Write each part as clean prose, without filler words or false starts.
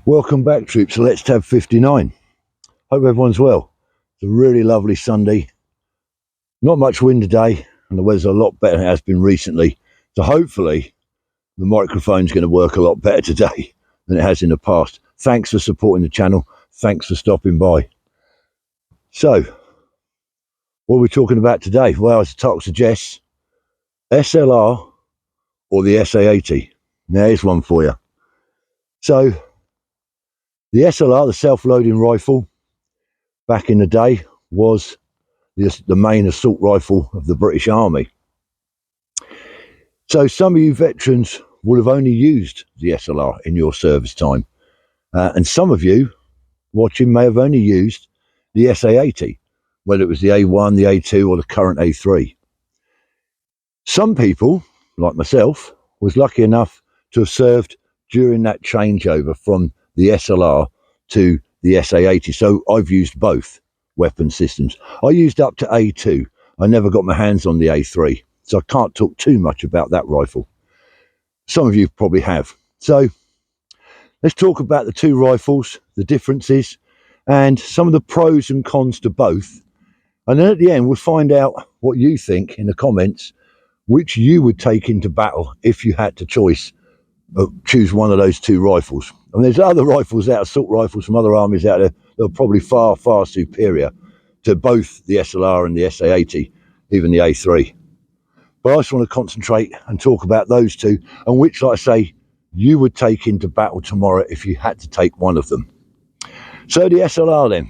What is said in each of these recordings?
Welcome back, troops. Let's Tab 59. Hope everyone's well. It's a really lovely Sunday. Not much wind today, and the weather's a lot better than it has been recently. So hopefully the microphone's going to work a lot better today than it has in the past. Thanks for supporting the channel. Thanks for stopping by. So, what are we talking about today? Well, as the title suggests, SLR or the SA80. Now, here's one for you. So, the SLR, the self-loading rifle, back in the day, was the main assault rifle of the British Army. So some of you veterans will have only used the SLR in your service time. And some of you watching may have only used the SA80, whether it was the A1, the A2 or the current A3. Some people, like myself, was lucky enough to have served during that changeover from the SLR to the SA80. So I've used both weapon systems. I used up to A2. I never got my hands on the A3. So I can't talk too much about that rifle. Some of you probably have. So let's talk about the two rifles, the differences, and some of the pros and cons to both. And then at the end, we'll find out what you think in the comments, which you would take into battle if you had to choose one of those two rifles. I mean, there's other rifles out, assault rifles from other armies out there that are probably far, far superior to both the SLR and the SA80, even the A3. But I just want to concentrate and talk about those two, and which, like I say, you would take into battle tomorrow if you had to take one of them. So the SLR then,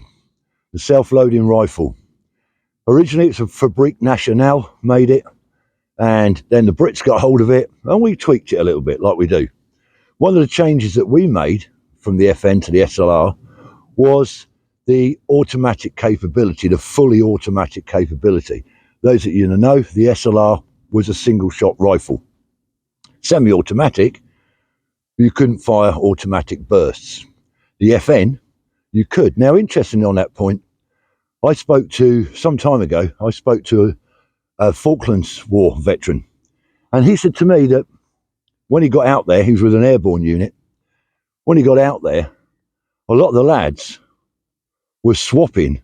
the self-loading rifle. Originally it's a Fabrique Nationale made it, and then the Brits got hold of it, and we tweaked it a little bit, like we do. One of the changes that we made from the FN to the SLR was the automatic capability, the fully automatic capability. Those that you know, the SLR was a single shot rifle. Semi-automatic, you couldn't fire automatic bursts. The FN, you could. Now, interestingly on that point, some time ago, I spoke to a Falklands War veteran, and he said to me that when he got out there, he was with an airborne unit. When he got out there, a lot of the lads were swapping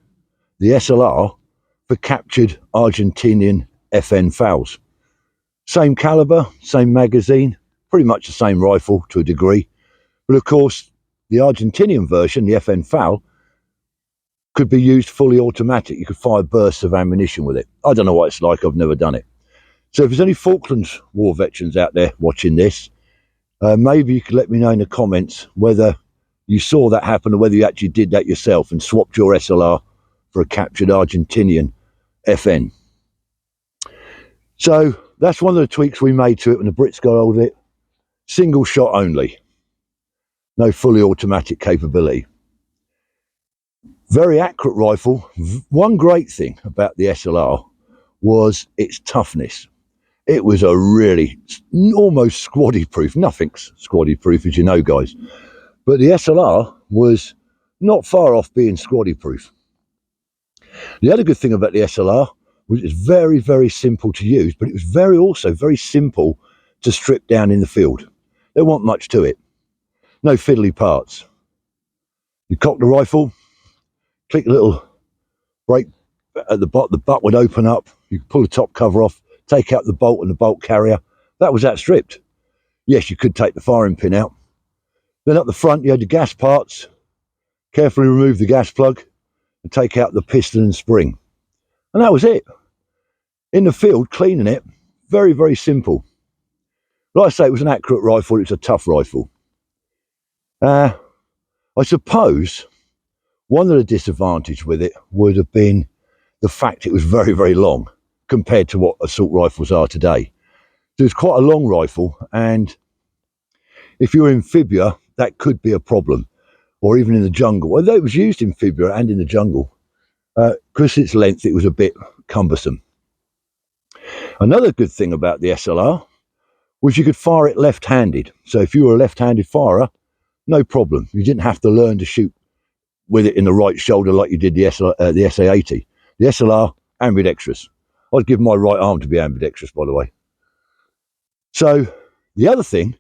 the SLR for captured Argentinian FN FALs. Same caliber, same magazine, pretty much the same rifle to a degree. But of course, the Argentinian version, the FN FAL, could be used fully automatic. You could fire bursts of ammunition with it. I don't know what it's like. I've never done it. So if there's any Falklands War veterans out there watching this, maybe you could let me know in the comments whether you saw that happen or whether you actually did that yourself and swapped your SLR for a captured Argentinian FN. So that's one of the tweaks we made to it when the Brits got hold of it. Single shot only. No fully automatic capability. Very accurate rifle. One great thing about the SLR was its toughness. It was a really almost squaddy proof. Nothing's squaddy proof, as you know, guys. But the SLR was not far off being squaddy proof. The other good thing about the SLR was it's very, very simple to use, but it was also very simple to strip down in the field. There wasn't much to it. No fiddly parts. You cock the rifle, click a little brake at the butt would open up, you could pull the top cover off, take out the bolt and the bolt carrier. That was that stripped. Yes, you could take the firing pin out. Then up the front you had the gas parts, carefully remove the gas plug and take out the piston and spring. And that was it. In the field, cleaning it, very, very simple. Like I say, it was an accurate rifle, it was a tough rifle. I suppose one of the disadvantages with it would have been the fact it was very, very long compared to what assault rifles are today. So it's quite a long rifle, and if you're in Fibia, that could be a problem, or even in the jungle. Although it was used in Fibia and in the jungle, because its length, it was a bit cumbersome. Another good thing about the SLR was you could fire it left-handed. So if you were a left-handed firer, no problem. You didn't have to learn to shoot with it in the right shoulder like you did the SA80. The SLR, ambidextrous. I'd give my right arm to be ambidextrous, by the way. So the other thing,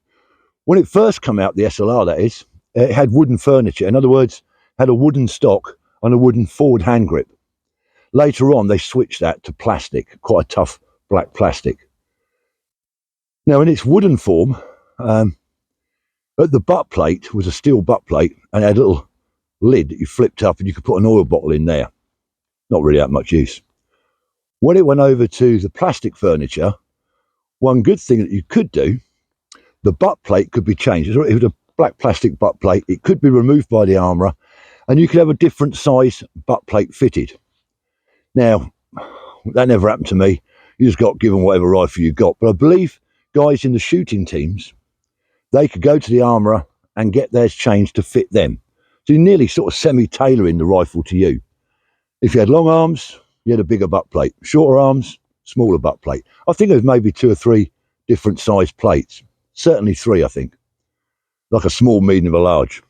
when it first came out, the SLR that is, it had wooden furniture. In other words, had a wooden stock and a wooden forward hand grip. Later on, they switched that to plastic, quite a tough black plastic. Now, in its wooden form, at the butt plate was a steel butt plate and it had a little lid that you flipped up and you could put an oil bottle in there. Not really that much use. When it went over to the plastic furniture, one good thing that you could do, the butt plate could be changed. It was a black plastic butt plate. It could be removed by the armourer and you could have a different size butt plate fitted. Now, that never happened to me. You just got given whatever rifle you got. But I believe guys in the shooting teams, they could go to the armourer and get theirs changed to fit them. So you're nearly sort of semi-tailoring the rifle to you. If you had long arms, you had a bigger butt plate. Shorter arms, smaller butt plate. I think there's maybe 2 or 3 different size plates. Certainly 3, I think. Like a small, medium, or large.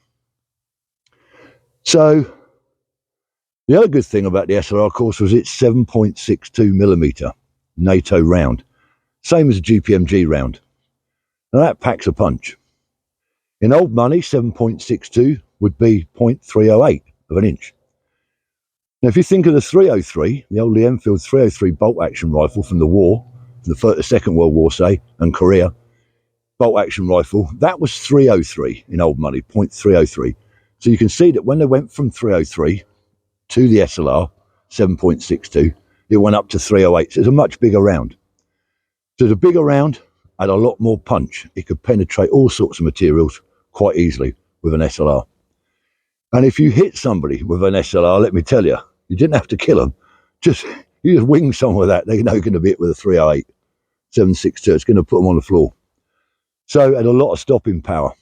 So the other good thing about the SLR, of course, was its 7.62mm NATO round. Same as a GPMG round. Now that packs a punch. In old money, 7.62 would be 0.308 of an inch. Now, if you think of the 303, the old Enfield 303 bolt-action rifle from the war, from the Second World War, say, and Korea, bolt-action rifle, that was 303 in old money, 0.303. So you can see that when they went from 303 to the SLR, 7.62, it went up to 308. So it's a much bigger round. So the bigger round had a lot more punch. It could penetrate all sorts of materials quite easily with an SLR. And if you hit somebody with an SLR, let me tell you, you didn't have to kill them. You just wing someone with that, they know you're going to be hit with a 308, 7.62. It's going to put them on the floor. So it had a lot of stopping power.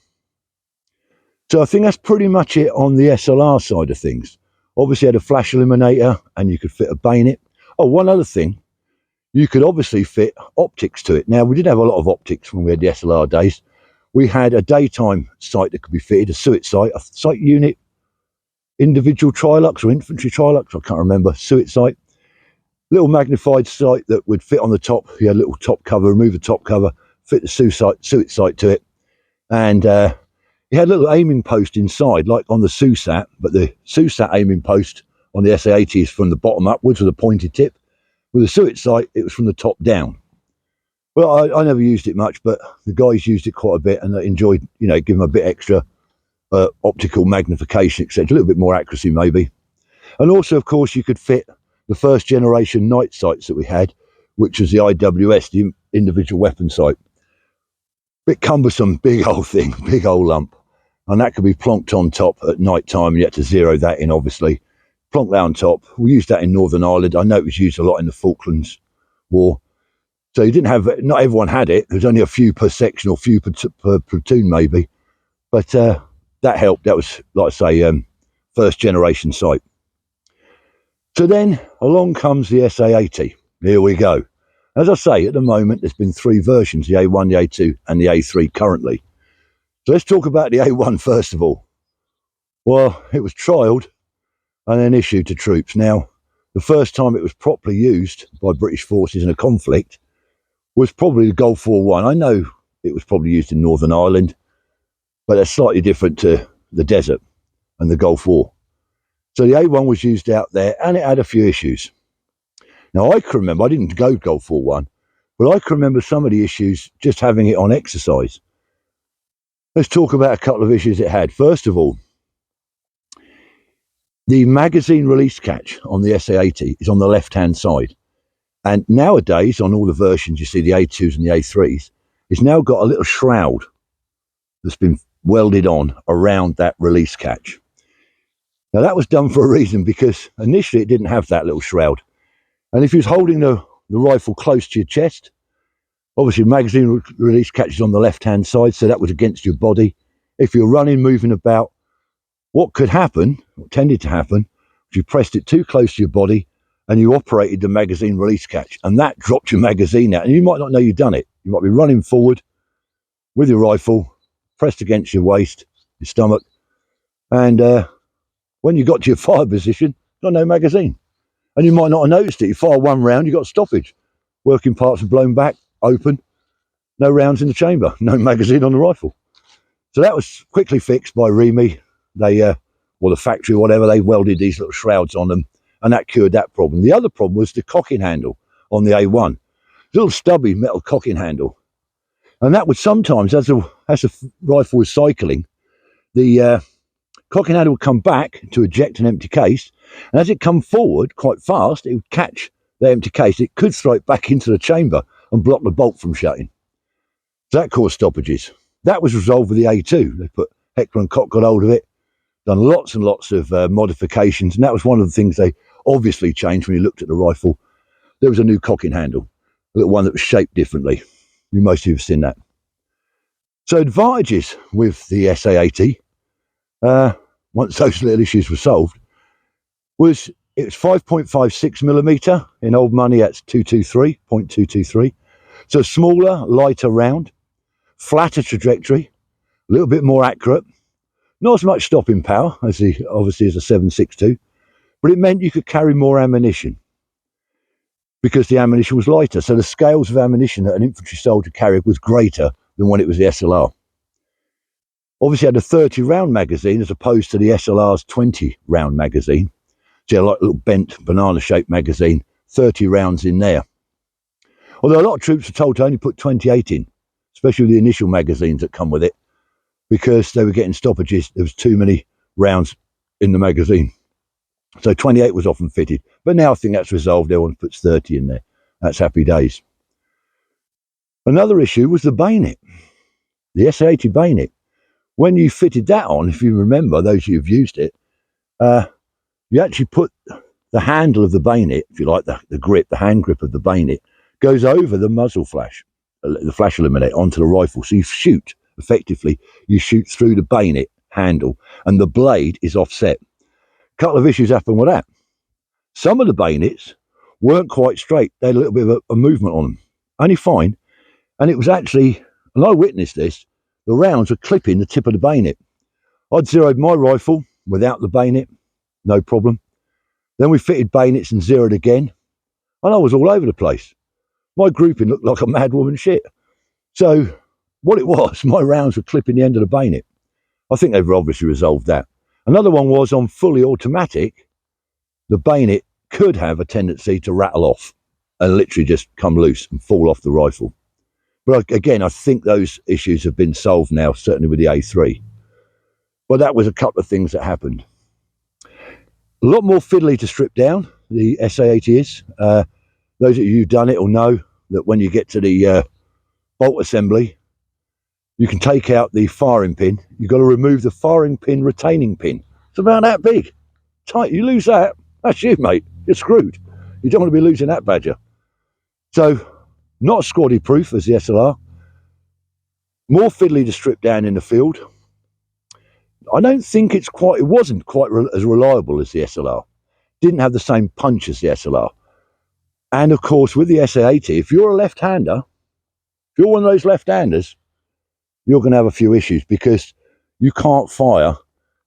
So I think that's pretty much it on the SLR side of things. Obviously had a flash eliminator and you could fit a bayonet. Oh, one other thing, you could obviously fit optics to it. Now, we didn't have a lot of optics when we had the SLR days. We had a daytime sight that could be fitted, a suet sight, a sight unit, individual trilux or infantry trilux, I can't remember, suet sight. Little magnified sight that would fit on the top. You had a little top cover, remove the top cover, fit the suet sight to it. And it had a little aiming post inside, like on the SUSAT, but the SUSAT aiming post on the SA80 is from the bottom upwards with a pointed tip. With the suet sight, it was from the top down. Well, I never used it much, but the guys used it quite a bit and I enjoyed, give them a bit extra optical magnification, etc. A little bit more accuracy, maybe. And also, of course, you could fit the first generation night sights that we had, which was the IWS, the individual weapon sight. Bit cumbersome, big old thing, big old lump. And that could be plonked on top at night time. You had to zero that in, obviously. Plonk that on top. We used that in Northern Ireland. I know it was used a lot in the Falklands War. So you didn't have, not everyone had it. There was only a few per section or few per platoon, maybe. But that helped. That was, like I say, first generation sight. So then along comes the SA80. Here we go. As I say, at the moment, there's been 3 versions, the A1, the A2, and the A3 currently. So let's talk about the A1 first of all. Well, it was trialled and then issued to troops. Now, the first time it was properly used by British forces in a conflict was probably the Gulf War 1. I know it was probably used in Northern Ireland, but that's slightly different to the desert and the Gulf War. So the A1 was used out there and it had a few issues. Now, I can remember, I didn't go Gulf War 1, but I can remember some of the issues just having it on exercise. Let's talk about a couple of issues it had. First of all, the magazine release catch on the SA80 is on the left-hand side. And nowadays, on all the versions, you see the A2s and the A3s, it's now got a little shroud that's been welded on around that release catch. Now, that was done for a reason, because initially it didn't have that little shroud. And if you was holding the rifle close to your chest, obviously magazine release catch is on the left-hand side, so that was against your body. If you're running, moving about, what could happen, what tended to happen, if you pressed it too close to your body and you operated the magazine release catch, and that dropped your magazine out, and you might not know you've done it. You might be running forward with your rifle pressed against your waist, your stomach, and when you got to your fire position, got no magazine. And you might not have noticed it. You fire one round, you got stoppage. Working parts are blown back, open, no rounds in the chamber, no magazine on the rifle. So that was quickly fixed by Remy. They, or the factory, whatever, they welded these little shrouds on them, and that cured that problem. The other problem was the cocking handle on the A1. Little stubby metal cocking handle. And that would sometimes, as the rifle was cycling, the cocking handle would come back to eject an empty case, and as it come forward quite fast, it would catch the empty case. It could throw it back into the chamber and block the bolt from shutting. So that caused stoppages. That was resolved with the A2. They put Hector and Koch got hold of it, done lots and lots of modifications, and that was one of the things they obviously changed when you looked at the rifle. There was a new cocking handle, a little one that was shaped differently. You most of you have seen that. So advantages with the SA80, once those little issues were solved, was it was 5.56 millimeter. In old money, that's 223.223. So smaller, lighter round, flatter trajectory, a little bit more accurate. Not as much stopping power as obviously as a 7.62, but it meant you could carry more ammunition because the ammunition was lighter. So the scales of ammunition that an infantry soldier carried was greater than when it was the SLR. Obviously, it had a 30 round magazine as opposed to the SLR's 20 round magazine. So you had like a little bent banana shaped magazine, 30 rounds in there. Although a lot of troops were told to only put 28 in, especially with the initial magazines that come with it, because they were getting stoppages. There was too many rounds in the magazine. So 28 was often fitted. But now I think that's resolved. Everyone puts 30 in there. That's happy days. Another issue was the bayonet, the SA80 bayonet. When you fitted that on, if you remember, those who have used it, you actually put the handle of the bayonet, if you like, the grip, the hand grip of the bayonet, goes over the muzzle flash, the flash illuminator onto the rifle. So you shoot, effectively, you shoot through the bayonet handle and the blade is offset. A couple of issues happen with that. Some of the bayonets weren't quite straight. They had a little bit of a movement on them. Only fine. And it was actually, and I witnessed this, the rounds were clipping the tip of the bayonet. I'd zeroed my rifle without the bayonet, no problem. Then we fitted bayonets and zeroed again, and I was all over the place. My grouping looked like a mad woman shit. So what it was, my rounds were clipping the end of the bayonet. I think they've obviously resolved that. Another one was on fully automatic, the bayonet could have a tendency to rattle off and literally just come loose and fall off the rifle. But again, I think those issues have been solved now, certainly with the A3. But that was a couple of things that happened. A lot more fiddly to strip down, the SA80 is. Those of you who've done it will know that when you get to the bolt assembly, you can take out the firing pin. You've got to remove the firing pin retaining pin. It's about that big. Tight. You lose that, that's you, mate. You're screwed. You don't want to be losing that badger. So, not as squaddy proof as the SLR. More fiddly to strip down in the field. I don't think it wasn't quite as reliable as the SLR. Didn't have the same punch as the SLR. And of course, with the SA80, if you're a left-hander, if you're one of those left-handers, you're going to have a few issues because you can't fire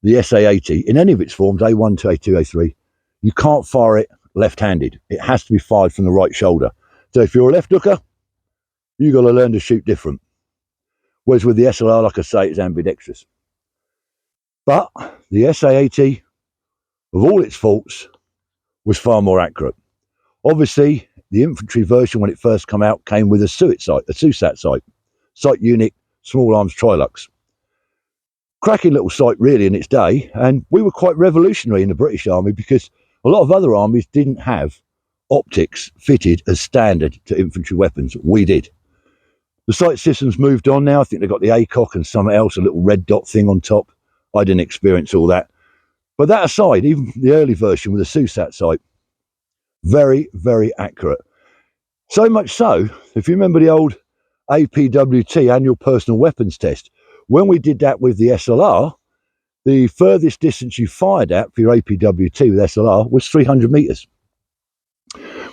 the SA80 in any of its forms, A1 to A2, A3. You can't fire it left-handed. It has to be fired from the right shoulder. So if you're a left hooker, you've got to learn to shoot different. Whereas with the SLR, like I say, it's ambidextrous. But the SA80, of all its faults, was far more accurate. Obviously, the infantry version, when it first came out, came with a SUSAT sight unit, small arms trilux. Cracking little sight really in its day, and we were quite revolutionary in the British Army because a lot of other armies didn't have optics fitted as standard to infantry weapons. We did. The sight systems moved on now. I think they've got the ACOC and something else, a little red dot thing on top. I didn't experience all that. But that aside, even the early version with the SUSAT sight, very, very accurate. So much so, if you remember the old APWT, annual personal weapons test, when we did that with the SLR, the furthest distance you fired at for your APWT with SLR was 300 metres.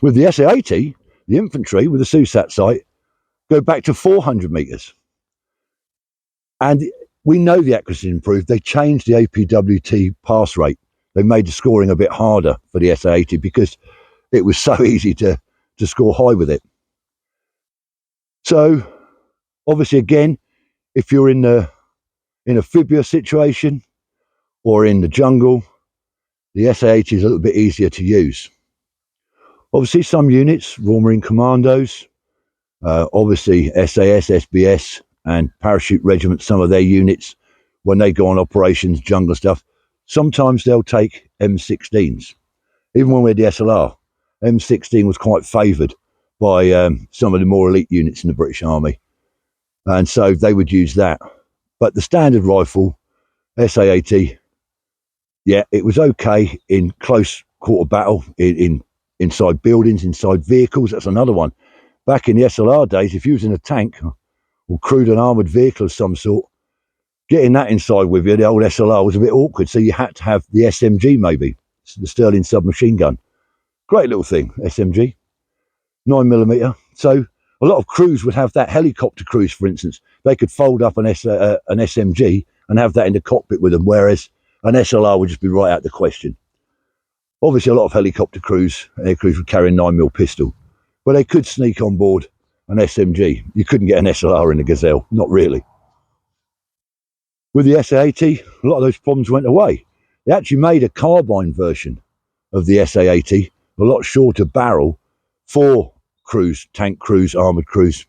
With the SA80, the infantry with the SUSAT sight go back to 400 metres. And we know the accuracy improved. They changed the APWT pass rate. They made the scoring a bit harder for the SA80 because it was so easy to score high with it. So, obviously, again, if you're in the in a fibula situation or in the jungle, the SA80 is a little bit easier to use. Obviously, some units, Royal Marine Commandos, obviously SAS, SBS, and Parachute Regiment, some of their units, when they go on operations, jungle stuff, sometimes they'll take M16s. Even when we had the SLR, M16 was quite favoured by some of the more elite units in the British Army. And so they would use that. But the standard rifle, SA80, yeah, it was okay in close quarter battle, inside buildings, inside vehicles. That's another one. Back in the SLR days, if you was in a tank or crewed an armoured vehicle of some sort, getting that inside with you, the old SLR, was a bit awkward. So you had to have the SMG, maybe, the Sterling submachine gun. Great little thing, SMG, 9mm. So a lot of crews would have that. Helicopter crews, for instance, they could fold up an SMG and have that in the cockpit with them, whereas an SLR would just be right out the question. Obviously, a lot of helicopter crews, air crews, would carry a 9mm pistol, but they could sneak on board an SMG. You couldn't get an SLR in a Gazelle, not really. With the SA80, a lot of those problems went away. They actually made a carbine version of the SA80, a lot shorter barrel, for crews, tank crews, armoured crews,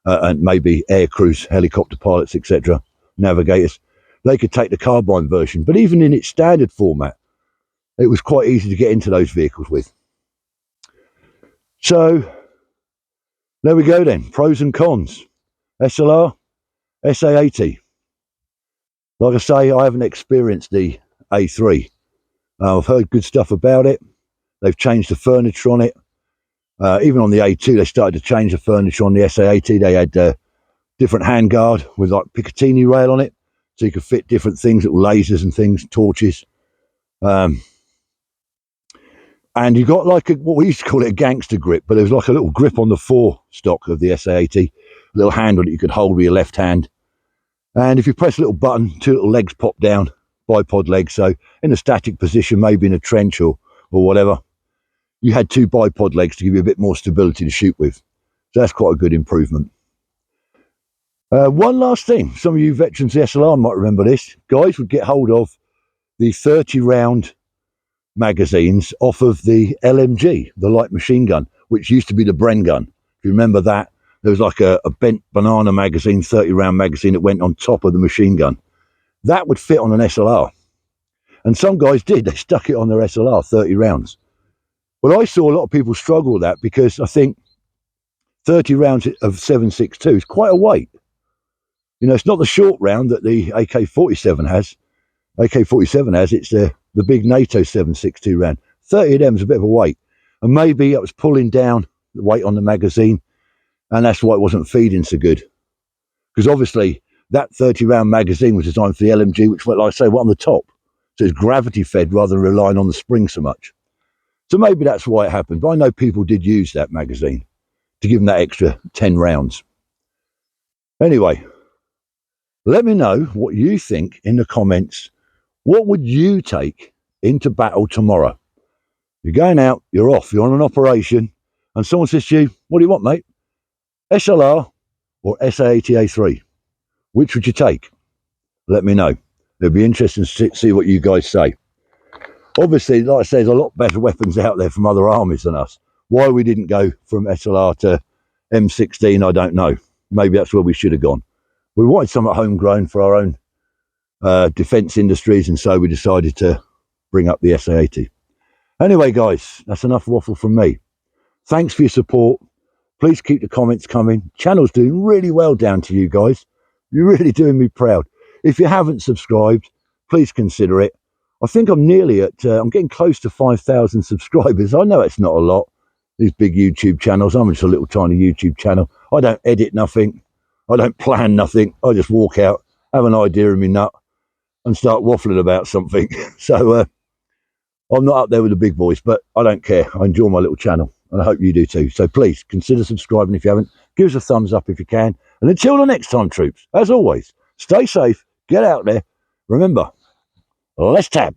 and maybe air crews, helicopter pilots, etc., navigators. They could take the carbine version, but even in its standard format, it was quite easy to get into those vehicles with. So there we go then, pros and cons. SLR, SA80. Like I say, I haven't experienced the A3. I've heard good stuff about it. They've changed the furniture on it. Even on the A2, they started to change the furniture on the SA80. They had different handguard with like Picatinny rail on it, so you could fit different things, little lasers and things, torches. And you got like what we used to call it a gangster grip, but there was like a little grip on the forestock of the SA80, a little handle that you could hold with your left hand. And if you press a little button, two little legs pop down, bipod legs. So in a static position, maybe in a trench or whatever, you had two bipod legs to give you a bit more stability to shoot with. So that's quite a good improvement. One last thing, some of you veterans of the SLR might remember this. Guys would get hold of the 30-round magazines off of the LMG, the light machine gun, which used to be the Bren gun. If you remember that, there was like a bent banana magazine, 30-round magazine that went on top of the machine gun. That would fit on an SLR. And some guys did. They stuck it on their SLR, 30 rounds. But I saw a lot of people struggle with that because I think 30 rounds of 7.62 is quite a weight. You know, it's not the short round that the AK-47 has. AK-47 has, it's the big NATO 7.62 round. 30 of them is a bit of a weight. And maybe it was pulling down the weight on the magazine, and that's why it wasn't feeding so good. Because obviously that 30-round magazine was designed for the LMG, which went, like I say, on the top. So it's gravity fed rather than relying on the spring so much. So maybe that's why it happened. But I know people did use that magazine to give them that extra 10 rounds. Anyway, let me know what you think in the comments. What would you take into battle tomorrow? You're going out, you're off, you're on an operation, and someone says to you, what do you want, mate? SLR or SA80 A3? Which would you take? Let me know. It'll be interesting to see what you guys say. Obviously, like I say, there's a lot better weapons out there from other armies than us. Why we didn't go from SLR to M16, I don't know. Maybe that's where we should have gone. We wanted something homegrown for our own defence industries, and so we decided to bring up the SA80. Anyway, guys, that's enough waffle from me. Thanks for your support. Please keep the comments coming. Channel's doing really well down to you guys. You're really doing me proud. If you haven't subscribed, please consider it. I think I'm nearly at, I'm getting close to 5,000 subscribers. I know it's not a lot, these big YouTube channels. I'm just a little tiny YouTube channel. I don't edit nothing. I don't plan nothing. I just walk out, have an idea in my nut, and start waffling about something. So I'm not up there with the big boys, but I don't care. I enjoy my little channel, and I hope you do too. So please consider subscribing if you haven't. Give us a thumbs up if you can. And until the next time, troops, as always, stay safe, get out there. Remember, let's tab.